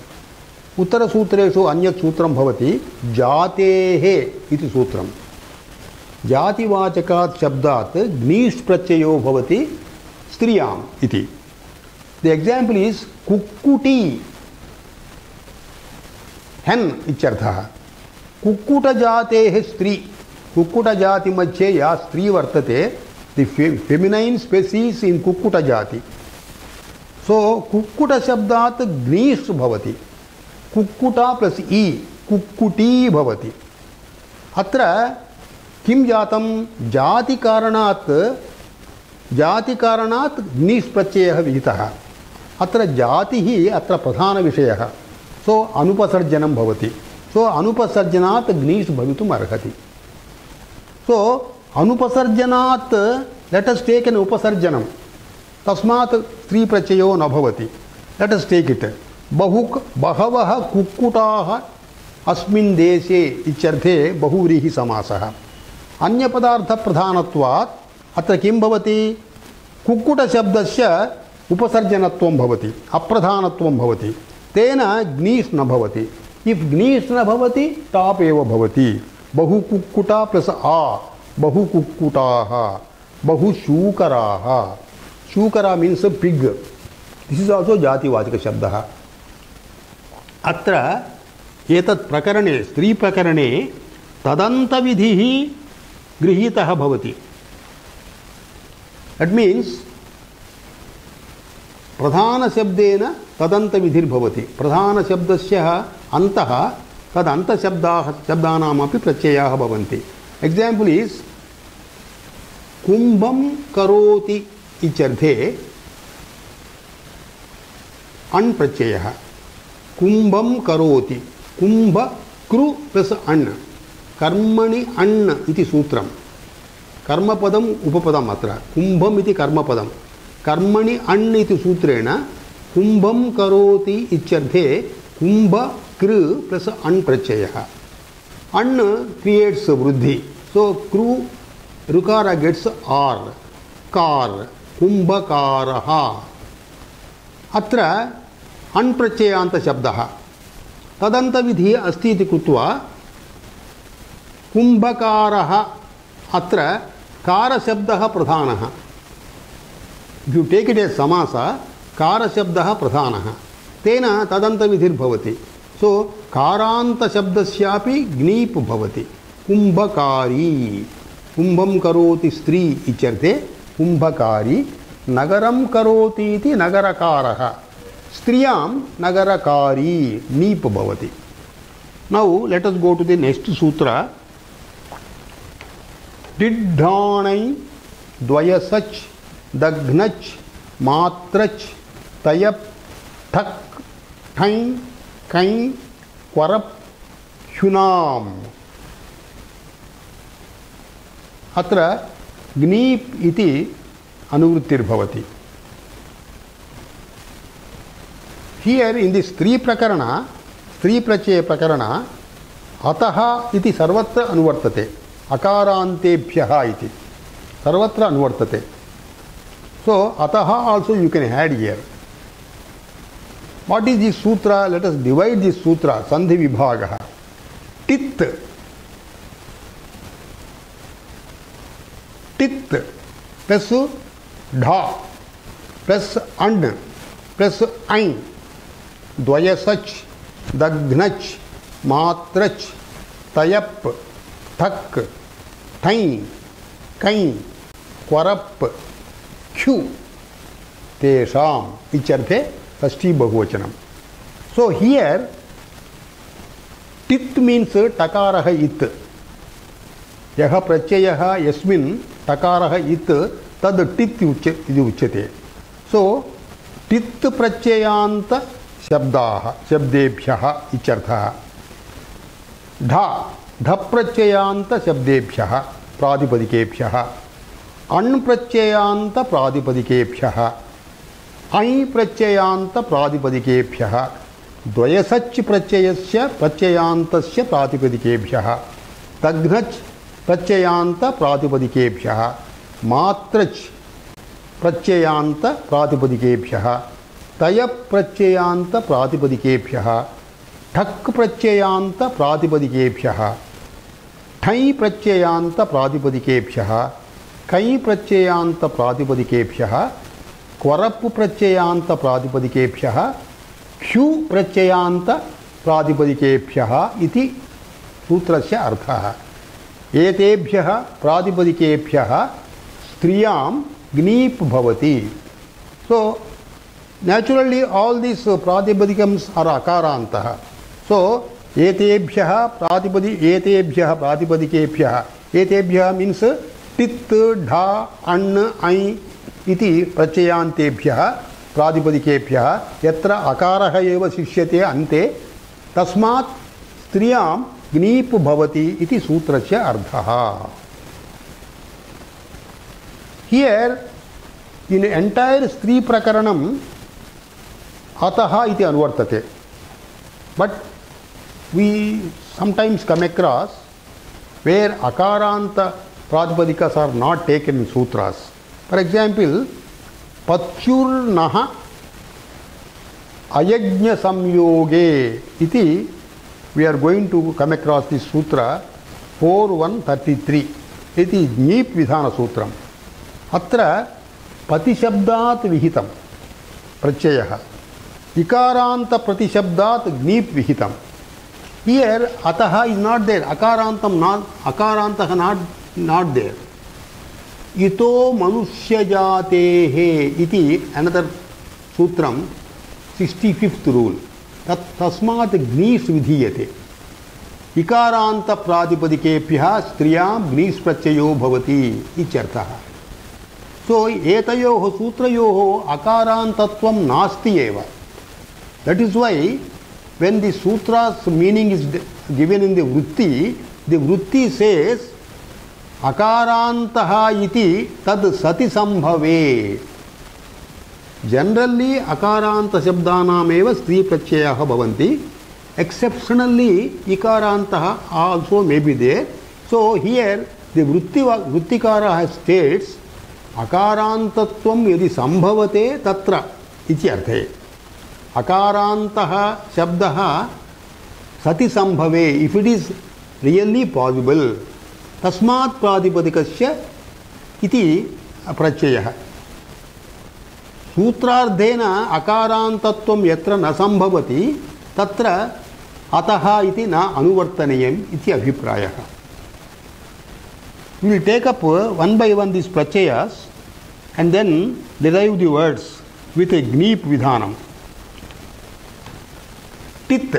S1: Uttara sutreshu anyat sutram bhavati jatehe iti sutram. Jativachakat shabdat gnish prachayo bhavati striyam iti. The example is kukkuti, hen ichartha. Kukkuta jatehe stri. Kukkuta jati madhye ya stri vartate, the feminine species in kukkuta jati. So kukkuta shabdat gnish bhavati. Kukkuta plus e, kukkuti bhavati. Atra किम जातम जाति कारणात् ग्निश प्रत्ययः विहितः. अत्र जाति ही अत्र प्रधान विषयः. सो अनुपसर्जनं भवति. सो अनुपसर्जनात् ग्निश भवितुम् अर्हति. सो अनुपसर्जनात् लेट अस् टेक एन उपसर्जनं. तस्मात् स्त्री प्रत्ययो न भवति. लेट अस् टेक इट. बहवः कुक्कुटाः अस्मिन् देशे इत्यर्थे बहुव्रीहि समासः. अन्य पदार्थ प्रधानत्वात् अत्र किं भवति? कुक्कुट शब्दस्य उपसर्जनत्वं भवति, अप्रधानत्वं भवति. तेन ग्नीस् न भवति. इफ ग्नीस् न भवति टाप एव भवति. बहु कुक्कुटा प्लस आ बहु कुक्कुटाः, बहु शूकराः. शूकरा means pig. This is also जातिवाचक शब्दः. अत्र एतत् प्रकरणे स्त्री प्रकरणे तदन्त विधिः गृहीतः भवति. That means प्रधान शब्देन तदन्त विधिर्भवति. प्रधान शब्दस्य अन्तः तदन्त शब्दानामपि प्रत्ययाः भवन्ति. Example is कुम्भं करोति इत्यर्थे अण् प्रत्ययः. कुम्भं करोति. कुम्भ कृ प्लस अण्. कर्मणि अण् इति सूत्रम. कर्मपदम उपपदम अत्र. कुम्भम इति कर्मपदम. कर्मणि अण् इति सूत्रेण कुम्भं करोति इत्यर्थे कुम्भ कृ प्लस अण् प्रत्ययः. अण् क्रिएट्स वृद्धि. सो कृ ऋकार गेट्स आर्. कार कुम्भकारः. अत्र अण् प्रत्ययान्त शब्दः. तदन्त विधिः अस्ति इति कृत्वा कुम्भकारः अत्र कार शब्दः प्रधानः. If you take it as समास कार शब्दः प्रधानः. तेन तदन्त विधिर्भवति. सो कारान्त शब्दस्यापि ग्नीप् भवति. कुम्भकारी. कुम्भं करोति स्त्री इत्यर्थे कुम्भकारी. नगरं करोति इति नगरकारः. स्त्रियां नगरकारी नीप् भवति. Now let us go to the next sutra. टिड्ढाणै द्वयसच् दघ्नच् मात्रच् तयप् ठक् ठञ् कञ् क्वरप् ह्युनाम्। अत्र ग्नीप् इति अनुवृत्तिर्भवति। हियर इन दिस स्त्री प्रकरण, स्त्री प्रत्यय प्रकरण अतः इति सर्वत्र अनुवर्तते, अकारान्तेभ्यः इति सर्वत्र अनुवर्तते। So अतः also you can add here. What is this sutra? Let us divide this sutra. Sandhi vibhagah. Tit, tit plus dha plus and plus ain, dvayasach daghnach matrach tayap thak thain kain kwarap ह्यु तेषाम् इत्यर्थे षष्ठी बहुवचनम। So here tit means टकारः इत्, यः प्रत्ययः यस्मिन् टकारः इत् तद् टित् इति उच्यते। So टित् प्रत्ययान्त शब्दाः शब्देभ्यः इत्यर्थः। ढ ढ प्रत्ययान्त शब्देभ्यः प्रातिपदिकेभ्यः, अण् प्रत्ययान्त प्रातिपदिकेभ्यः, ऐ प्रत्ययान्त प्रातिपदिकेभ्यः, द्वयसच् प्रत्ययस्य प्रत्ययान्तस्य प्रातिपदिकेभ्यः, तघ्नच् प्रत्ययान्त प्रातिपदिकेभ्यः, मात्रच् प्रत्ययान्त प्रातिपदिकेभ्यः, तयप् प्रत्ययान्त प्रातिपदिकेभ्यः, ठक् प्रत्ययान्त प्रातिपदिकेभ्यः, ठञ् प्रत्ययान्त प्रातिपदिकेभ्यः, कै प्रत्ययान्त प्रातिपदिकेभ्यः, क्वरप् प्रत्ययान्त प्रातिपदिकेभ्यः, ह्यु प्रत्ययान्त प्रातिपदिकेभ्यः इति सूत्रस्य अर्थः। एतेभ्यः प्रातिपदिकेभ्यः स्त्रियां ग्नीप् भवति। So naturally all these प्रातिपदिकम्स are अकारान्तः। So एतेभ्यः प्रातिपदिकेभ्यः, एतेभ्यः means टित् ढा अण् ऐ इति प्रत्ययान्तेभ्यः प्रातिपदिकेभ्यः यत्र अकारः एव शिष्यते अन्ते, तस्मात् स्त्रियां ग्नीप् भवति इति सूत्रस्य अर्थः। Here in entire स्त्री प्रकरणं अतः इति अनुवर्तते, but we sometimes come across where akaranta pradipadikas are not taken in sutras. For example, patyurnaha ayajna samyoge iti, we are going to come across this sutra 4.133. iti Jnip Vidhana Sutram. Atra patishabdat vihitam pratyayah, ikaranta pratishabdat gnip vihitam. Here ataha is not there, akarantam not there. Ito manushyajatehe iti another sutram, 65th rule. Tasmat gnis vidhiyate. Ikaranta pradipadikebhyah striyam gnis pratyayo bhavati ityartha. So etayoh sutrayoh akarantatvam nasti eva. That is why when the sutra's meaning is given in the vritti says akarantaha iti tad sati sambhave. Generally akaranta shabdanam eva stri pratyayah bhavanti. Exceptionally ikarantaha also may be there. So here the vrittikara states akarantatvam yadi sambhavate tatra iti arthe. Akarantaha shabdaha sati sambhave, if it is really possible. Tasmat pradipadikasya iti pratyayah. Sutrardhena akarantatvam yatra na sambhavati tatra ataha iti na anuvartanayam iti abhiprayah. We will take up one by one these pratyayas and then derive the words with a gnip vidhanam. Tit.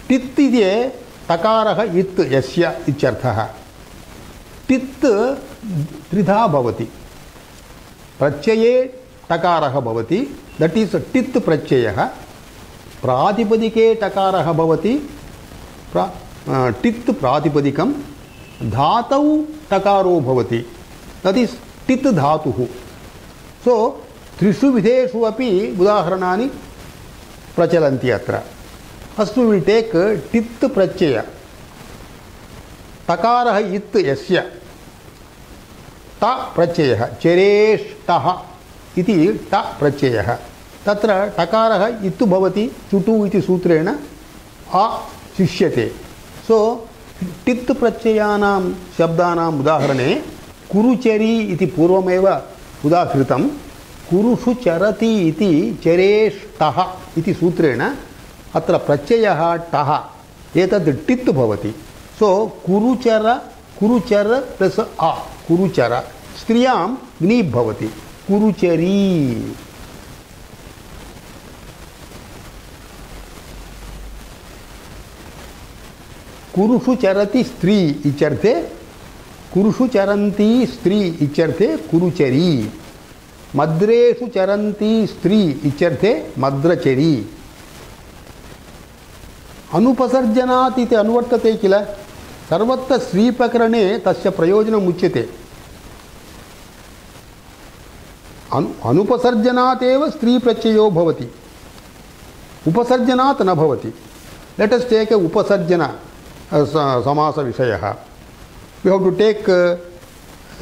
S1: Tit is a टकारः इत् यस्य इत्यर्थः टित् त्रिधा भवति प्रत्यये टकारः भवति that is टित् प्रत्ययः प्रातिपदिके टकारः भवति टित् प्रातिपदिकं धातौ टकारो भवति that is टित् धातुः सो त्रिषु विधेषु अपि उदाहरणानि प्रचलन्ति अत्र फर्स्ट वी विल टेक टित् प्रत्यय टकारः इत् यस्य ट प्रत्ययः चेरेष्टः इति ट प्रत्ययः तत्र टकारः इत् भवति चुटु इति सूत्रेण अ शिष्यते सो टित् प्रत्ययानां शब्दानाम् उदाहरणे कुरुचरी इति पूर्वमेव उदाहृतं कुरुषु चरति इति चरेष्टः इति सूत्रेण अत्र प्रत्ययः टः एतद् टित् भवति सो कुरुचर प्लस अ कुरुचर स्त्रियां ग्नीप् भवति कुरुचरी कुरुषु चरति स्त्री इत्यर्थे कुरुषु चरन्ती स्त्री इत्यर्थे कुरुचरी मद्रेषु चरन्ती स्त्री इत्यर्थे मद्रचरी अनुपसर्जनात् इति अनुवर्तते किल सर्वत्र स्त्रीप्रकरणे तस्य प्रयोजनम् उच्यते अनुपसर्जनात् एव स्त्रीप्रत्ययो भवति उपसर्जनात् न भवति लेट अस् टेक उपसर्जन समास विषयः we have to take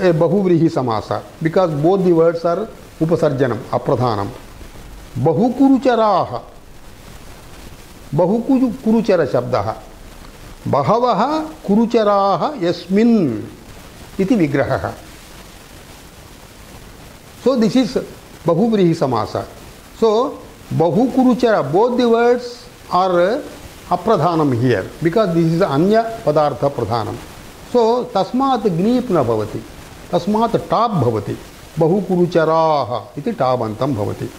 S1: a बहुव्रीहि समास because both the words are उपसर्जनम् अप्रधानम् बहुकुरुचराः बहुकुरुचर शब्दः बहवः कुरुचराः यस्मिन् इति विग्रहः सो दिस इज बहुव्रीहि समास सो बहुकुरुचर बोथ द वर्ड्स आर अप्रधानम हियर बिकॉज दिस इज अन्य पदार्थ प्रधानम सो तस्मात् ग्नीप् न भवति तस्मात् टाप् भवति बहुकुरुचराः इति टाबन्तं भवति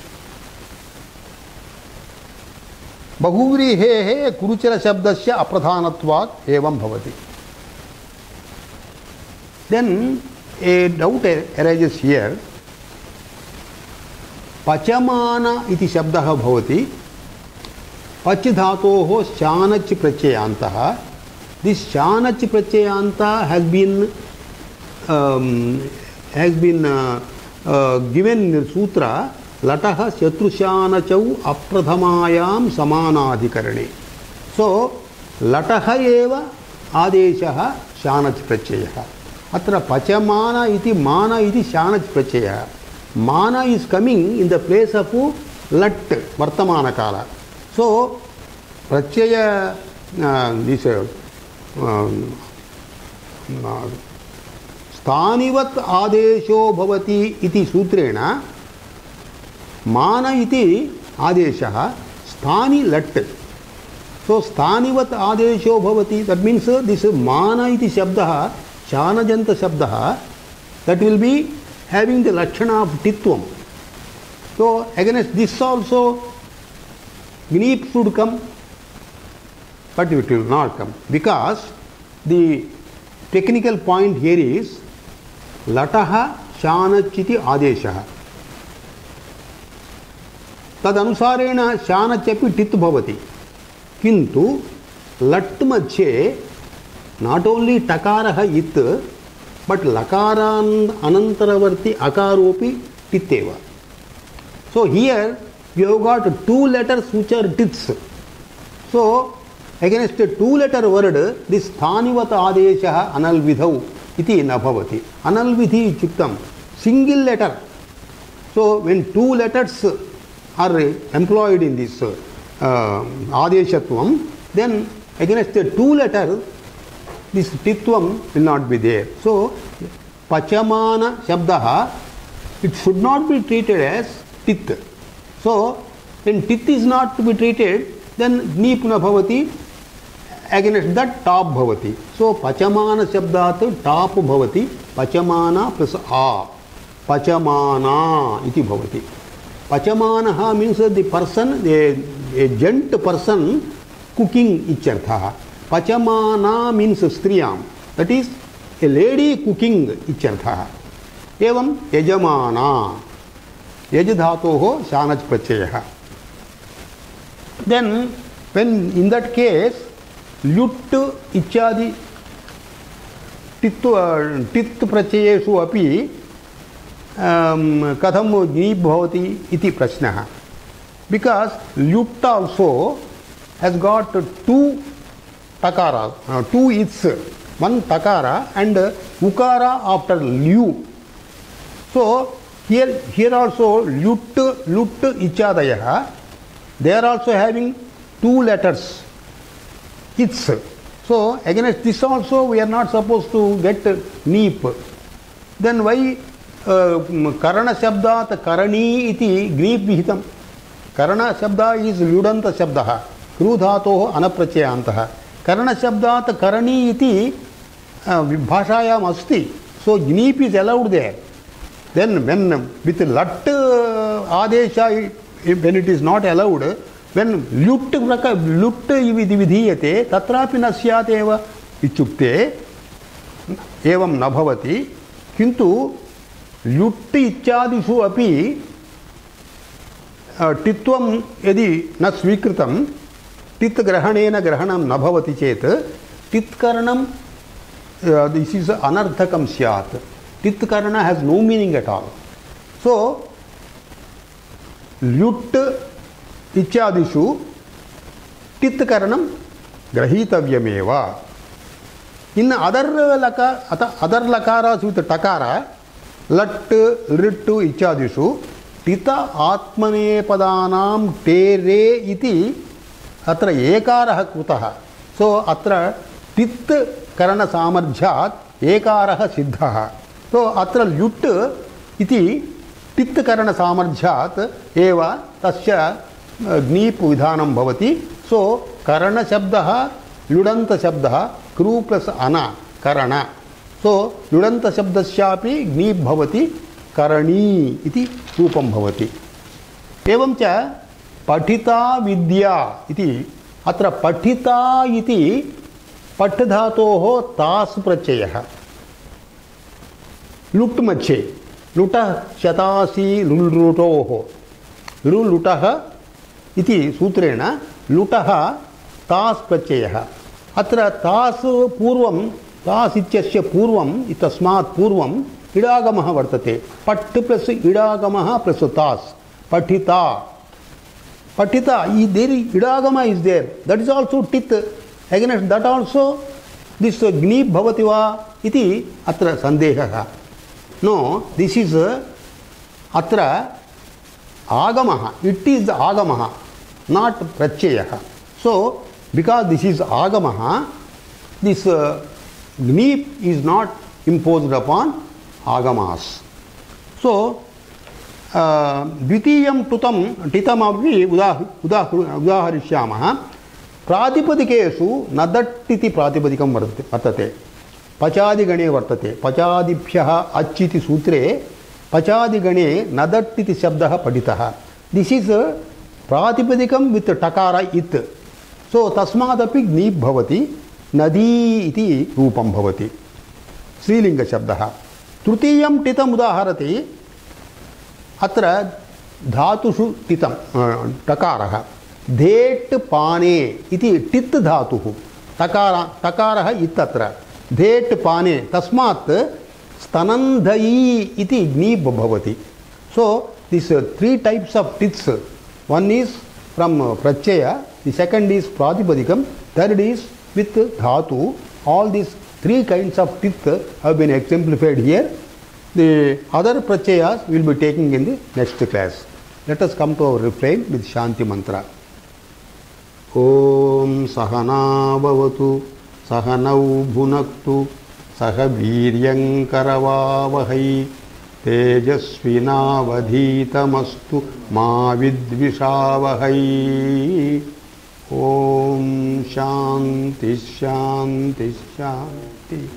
S1: बहुव्रीहेः कुरुचर शब्दस्य अप्रधानत्वात् एवं भवति then a doubt arises here पचमान इति शब्दः भवति पच धातोः शानच् प्रत्ययान्तः दिस शानच् प्रत्ययान्त has been given in the sutra लटः शत्रुशानचौ अप्रथमायां समानाधिकरणे सो लटः एव आदेशः शानच् प्रत्ययः अत्र पचमान इति मान इति शानच् प्रत्ययः मान is coming in the place of लट् वर्तमान काल सो प्रत्यय दिस स्थानिवत् आदेशो भवति इति सूत्रेण मान इति आदेशः स्थानि लट् सो स्थानिवत् आदेशो भवति दैट मीन्स दिस मान इति शब्दः शानजन्त शब्दः that will be having the lakshana of titvam so against this also gneep should come but it will not come because the technical point here is latah shanach iti adeshah tad anusarena shanach api tit bhavati kintu lat madhye not only takarah it but lakaran anantaravarti akaropi titeva so here you have got two letters which are tits so against a two letter word this thanivat adeshah analvidhau iti na bhavati analvidhi ityuktam single letter so when two letters are employed in this adeshatvam then against a two letter this titvam will not be there so pachamana shabdah it should not be treated as tit so when tit is not to be treated then gneep na bhavati against that top bhavati so pachamana shabdat top bhavati pachamana plus a pachamana iti bhavati pachamanaha means the person a gent person cooking icharthah Pachamana means striyam. That is a lady cooking ityartha. Evam yajamana. Yaj dhatoho shanaj pratyayah. Then when in that case lyut ityadi tit pratyayeshu api katham gnip bhavati iti prashnaha. Because lyut also has got two takara, two its, one takara and ukara after lyu. So here also lut ichadayah, they are also having two letters, its. So against this also we are not supposed to get neep. Then why karana shabdat karani iti gnip vihitam? Karana shabda is lyudanta shabdaha. Kru dhatoh anaprachayantaha. Karana shabdat karani iti bhashayam asti. So gnip is allowed there. Then when with lat adesha, when it is not allowed, when lut vidhiyate tatrapi na syat eva ichukte evam na bhavati kintu lut ityadishu api titvam yadi na swikritam tit grahanena grahanam na bhavati chet tit karanam this is anarthakam syat. Tit karana has no meaning at all. So lut ityadishu tit karanam grahitavyameva. In other lakaras with takara, lat, rittu ityadishu tita atmane padanam te re iti atra ekaraha krutaha. So atra tit karana samarjhat ekaraha siddhaha. So atra lyut iti tit karana samarjhat eva tasya gnip vidhanam bhavati. So karana shabdaha lyudanta shabdaha kru plus ana karana. So lyudanta shabdasyapi gnip bhavati karani iti rupam bhavati. Evam cha pathita vidya iti atra pathita iti pat dhatoho tas pratyayah. Lut mache lutah shatasi lulutoho lutah iti sutrena lutah tas pratyayah. Atra tas purvam tas ityasya purvam itasmat purvam idagamaha vartate. Pat plus idagamaha plus tas pathita. Pathita, there idagama is there. That is also tit. Against that also this gnip bhavati va iti atra sandehaha. No, this is atra agamaha. It is agamaha, not pratyayah. So because this is agamaha, this gnip is not imposed upon agamas. So dvitiyam titam avi udaharishyamah. Pratipadikesu nadattiti pratipadikam vartate. Pachadigane vartate. Pachadibhyah achiti sutre pachadigane nadattiti shabdaha paditaha. This is pratipadikam with takara it. So tasmadapi gnip bhavati nadi iti rupam bhavati. Srilinga shabdaha. Trutiyam titam udaharati atra dhatushu titam takaraha. Dhet pane iti tit dhatuhu. Takaraha itatra. Dhet pane tasmat stanandhayi iti gnip bhavati. So these three types of tits. One is from pratyaya, the second is pratipadikam, third is with dhatu. All these three kinds of tits have been exemplified here. The other pratyayas we will be taking in the next class. Let us come to our refrain with Shanti mantra. Om Sahana Bhavatu Sahanau Bhunaktu Saha Viryam Karavavahai Tejasvinavadhitamastu Ma Vidvishavahai. Om Shanti Shanti Shanti.